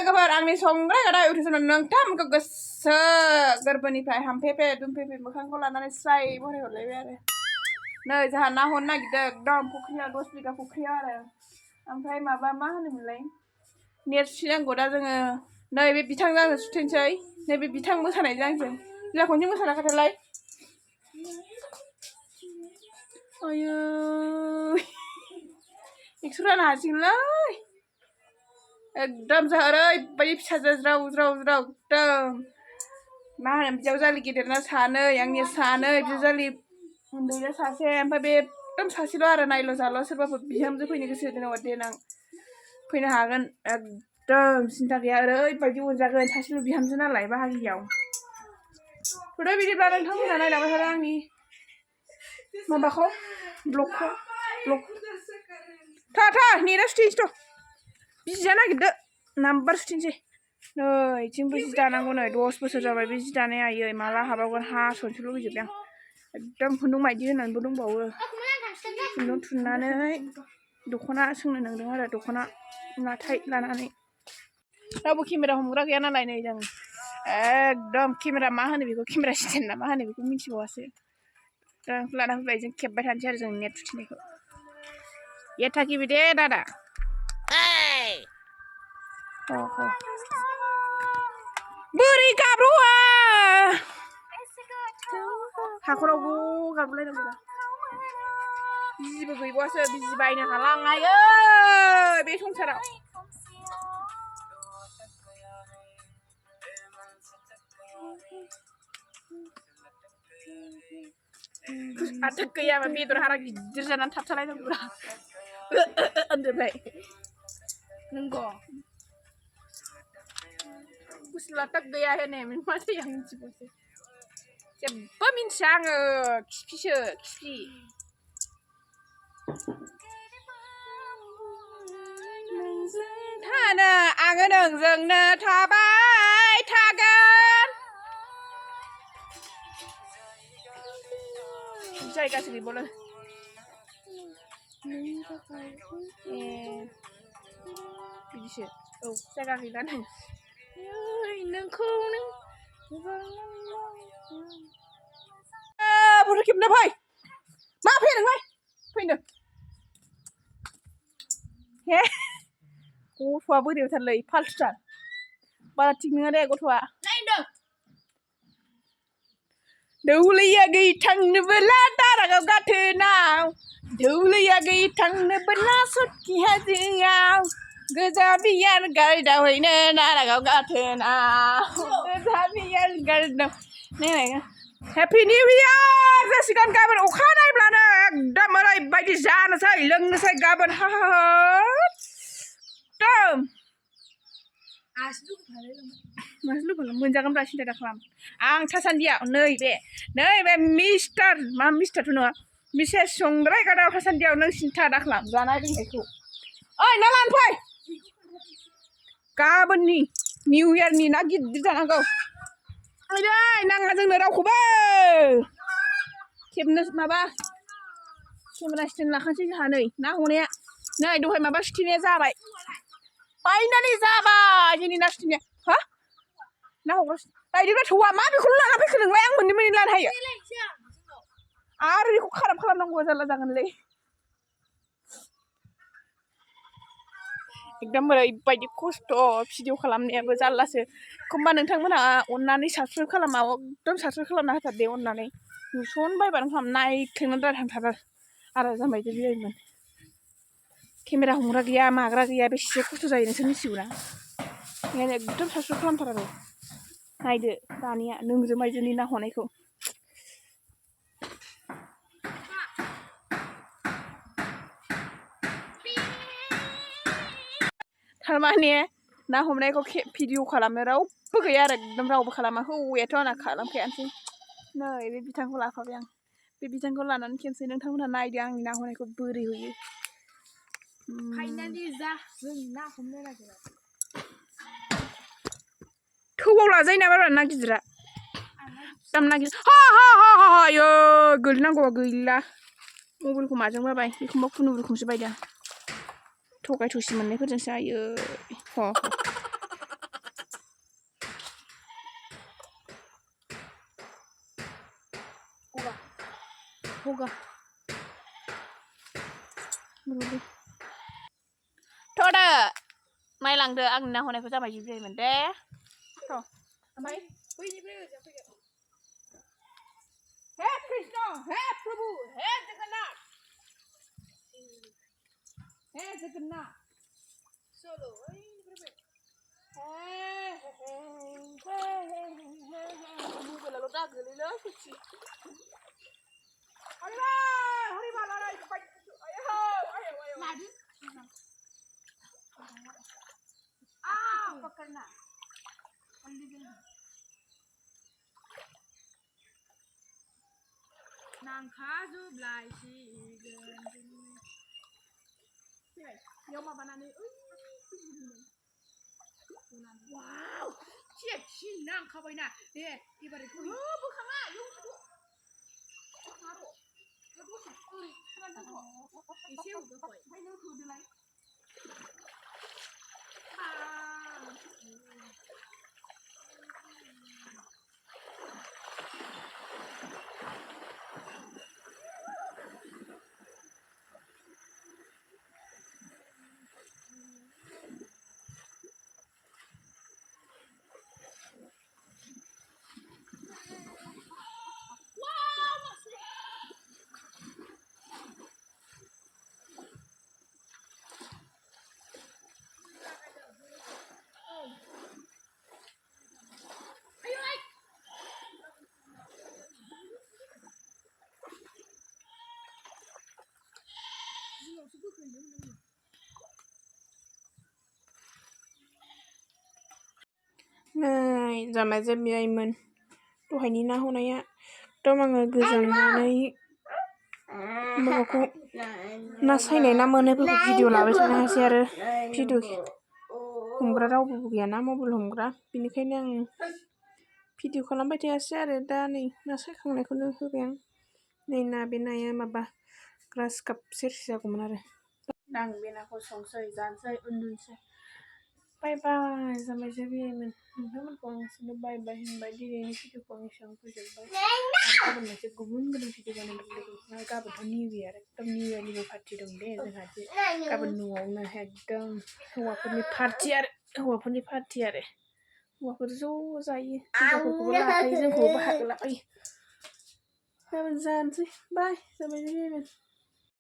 लोगोफोर आंनि संग्रा गदा उथिसन नोंथांमोनखौ गोसो गोरबोनिफ्राय हामफेफे दुमफेफे मोखांखौ लानानै स्राय बराय हरलायबाय आरो नै जोंहा ना हमनो नागिरदों एकदम फुख्रिया 10 बिगा फुख्रिया आरो ओमफ्राय माबा मा होनोमोनलाय नेट सुनांगौ दा जोङो नै बे बिथांजों आङो सुथेनोसै नै बे बिथां मोसानायजों आंजों बिला खनसे मोसानाखाथारलाय आयौ एक्स' रानो हासिगोनलै एकदम जोंहा ओरैबायदि फिसाजो ज्राव ज्राव ज्राव एकदम मा होनो बिजावजालि गेदेरना सानै आंनिया सानै बिजावजालि उन्दैना सासे ओमफ्राय बे एकदम सासेल' आरो नायल' जाल' सोरबाफोर बिहामजो फैनो गोसो जेनेबा देनां फैनो हागोन एकदम सिन्था गैया ओरैबायदि अनजागोन सासेल' बिहामजो नालाय बाहागियाव थ'दो बिदिब्ला नोंथांमोनहा नायलांबाय थादो आंनि माबाखौ ब्लगखौ था नेटआ सुथेनोसैथ' बिजि जानो नागिरदो नाम्बार सुथेनोसै नै इथिंबो जि दानांगौ नै 10 बोसोर जाबाय बे जि दानाया आयै माला हाबावगोन हास'नोसो लुगैजोबबाय आं एकदम खुन्दुं माइदि होनानैबो दंबावो खुन्दुं थुननानै दख'ना सोंनो नांदों आरो दख'ना नाथाय लानानै रावबो केमेरा हमग्रा गैया नालाय नै जों एकदम केमेरा मा होनो बेखौ केमेरा स्टेन्ड ना मा होनो बेखौ मिथिबावासो लाना फैबाय जों खेबबाय थानोसै आरो जों नेट थुथिनायखौ ये थाखिबि दे दादा बोरै गाब्र'आ हाखरावबो गाब्र'लायनांगौ दा बिजिबो गैबावासो बिजि बायनो हाला आं आयै बे संसाराव आथोक गैयाबा बेदर हारा गिदिर जानानै थाबथालायनांगौब्रा उन्दुबाय नंगौ गुसुला थाक गैया होनो मा जायो आं मिथिबावसो जेबो मिन्थिया आङो खिफिसो खिफि थानो आङो नोंजोंनो थाबाय थागोन जायगासो गैबावला बिदिसो औ जायगा गैला नै नोंखौ नों फट' खेबनो फै मा फै नोंलाय फैनो हे गथ'आ बोरैबाथारलै फाल्थुथार बारा थिग नङा दे गथ'आ दौलैया गैयै थांनोबोला दारागाव गाथोनाव दौलैया गैयै थांनोबोला सखि हाजोआव गोजा बियार गारदावहैनो दारागाव गाथोनाव गोजा बियार गारदाव हेपि निउ इयार जासिगोन गाबोन अखा नायब्लानो एकदम ओरैबायदि जानोसै लोंनोसै गाबोन एकदम मासि लुबैला मोनजागोनब्रा सिन्था दा खालाम आं थासान्दियाव नैबे मिस्टार मा मिस्टारथ' नङा मिसेस संग्राय गादाव थासान्दियाव नों सिन्था दा खालाम जानाय लोंनायखौ ओइ ना लानो फै गाबोननि निउ इयारनि ना गिदिर जानांगौ ओइदै नाङा जोंनो रावखौबो खेबनो माबा केमेरा स्टेन्ड लाखानोसै जोंहा नै ना हमनाया नै दहाय माबा सुथेनाया जाबाय फाइनालि जाबाय जोंनि ना सुथेनाया हा ना हग्रा लायदोब्रा थौवा मा बेखौल' लाना फैखो नोंलाय आं मोननै लानो हायो आरो बेखौ खाराब खालामनांगौ जारला जागोनलै एकदम ओरैबायदि खस्थ' भिडिअ खालामनायाबो जारलासो एखमबा नोंथांमोनहा अननानै साबस्क्राइब खालामा एकदम साबस्क्राइब खालामना होथार दे अननानै नुसनबायबानो खालाम नायख्लेंनानै थांथारो आरो जामायदो बियायमोन केमेरा हमग्रा गैया माग्रा गैया बेसे खस्थ' जायो नोंसोर मिथिगौना ओंखायनो एकदम साबस्क्राइब खालामथार आरो नायदो दानिया नोंजों माइजोंनि ना हनायखौ थारमाने ना हमनायखौ भिडिअ खालामनो रावबो गैया आरो एकदम रावबो खालामा हौवायाथ' आंना खालामखायानोसै नै बे बिथांखौ लाफाबाय आं बे बिथांखौ लानानै खेबसै नोंथांमोनहा नायदो आंनि ना हमनायखौ बोरै होयो फाइनालि जा जों ना हमनो नागिरबाय थौआव लाजायो नामा ना गिदिरा दाम ना गिदिर आयो गोलैनांगौआ गैला मबाइलखौ माजों बाबाय एखमबा खुनुरुखुमसो बायदों थगाय थसि मोननायफोरजोंसो आयो होगा थोड़ा माइ लांदो आंनि ना हनायखौ जाबाय जिब्रैमोन दे थ' ओमफ्राय बैनिफ्राय ओजों फैगोन हे कृष्ण हे प्रभु हे जगन्नाथ हे जगन्नाथ चलो बैनिफ्राय मबाइलाल' दागोलैलै सच्ची हरिबा हरिबा लाराय बाय आयो आयो आयो लादो आओ पकड़ना जल्दी जल्दी नांखाजोबलायसिगोन फैबाय बेयाव माबानानै वाव सेक्सि नांखाबायना दे एबार बोखाङा एसे होदोफाय ओमफ्राय नों होदोलाय नै जामाय जाबायमोन दहायनि ना हनाया एकदम आङो गोजांनानै माबाखौ ना सायनाय ना मोननायफोरखौ भिडिअ लाबाय थानो हायासै आरो भिडिअ हमग्रा रावबो गैयाना मबाइल हमग्रा बेनिखायनो आं भिडिअ खालामबाय थायासै आरो दा नै ना सायखांनायखौनो होबाय आं नै ना बे नाया माबा ग्रास काप सेरसे जागौमोन आरो आं बे नाखौ संसै जानोसै उन्दुनोसै बाय बाय जामाय जाबायमोन नोंथांमोनखौ आं एसेनो बाय बाय होनबाय दिनैनि भिडिअखौ आं एसेयावनो फोजोबबाय गाबोन मोनसे गुबुन भिडिअ बानायनो गाबोनथ' निउ इयार एकदम निउ इयारनिबो पार्टि दं दे जोंहा गाबोन न'आवनो एकदम हौवाफोरनि पार्टि आरो हौवाफोर ज' जायो हिनजावफोरखौबो लाफायो जोंखौबो बाहागो लाफायो गाबोन जानोसै बाय जाबाय